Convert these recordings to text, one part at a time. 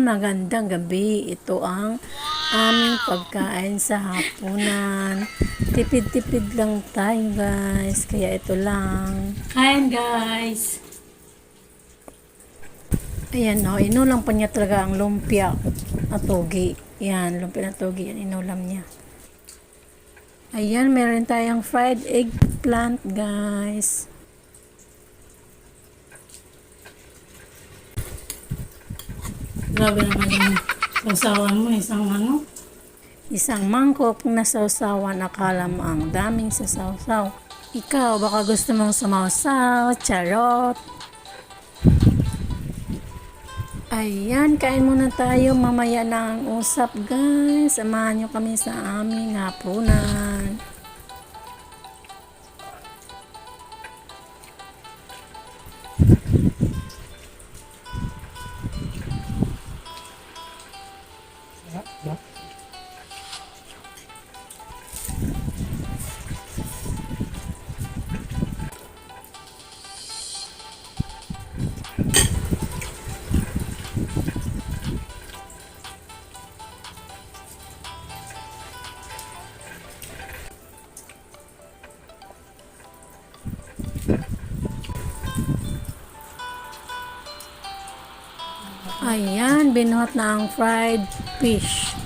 magandang gabi. Ito ang aming pagkain sa hapunan. Tipid-tipid lang tayo guys, kaya ito lang. Ayan guys. Ayan o, inulam pa niya talaga ang lumpia at togi. Yan, lumpia na togi, yan inulam niya. Ayan, meron tayong fried eggplant guys. Grabe naman yung sausawan mo, Isang mangkok na sausawan, akala mo ang daming sasawsaw. Ikaw, baka gusto mong sumawsaw, charot. Ayan, kain muna tayo, mamaya na ang usap guys. Samahan nyo kami sa aming hapunan. Ayan, binuhat na ang fried fish.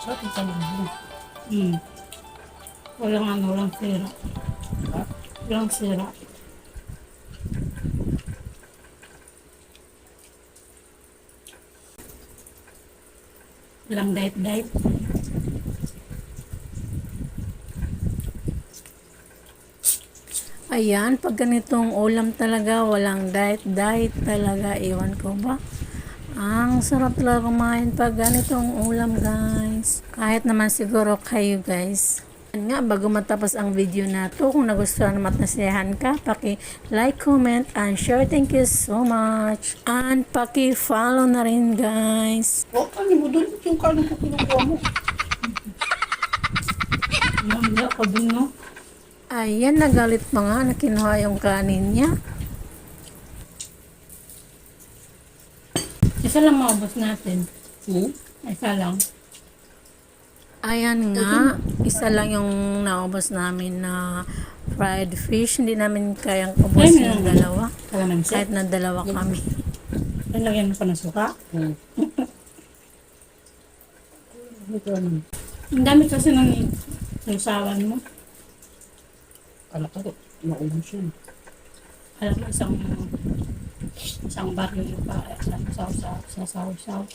sarap yung salong. Walang sira. Walang sira. Walang diet. Ayan, pag ganitong ulam talaga, walang diet talaga, iwan ko ba? Ang sarap talaga kumain pag ganitong ulam guys. Kahit naman siguro kayo guys. Yan nga, bago matapos ang video na to, kung nagustuhan naman at nasiyahan ka, like, comment, and share. Thank you so much. And follow na rin guys. O, ano mo doon? Yung kanin ko kinukuha mo. Mamaya ko din, no? Ayan, nagalit pa nga na kinuha yung kanin niya. Isa lang maubos natin. Isa lang. Ayan nga, isa lang yung naubos namin na fried fish. Hindi namin kayang ubos yung dalawa. Kalamansi. Kahit na dalawa kami. Lagyan mo pa ng suka. Ang dami kasi ng sausawan mo. Anak ko, naubos yun. Alam mo, isang baril pa sa sausaw.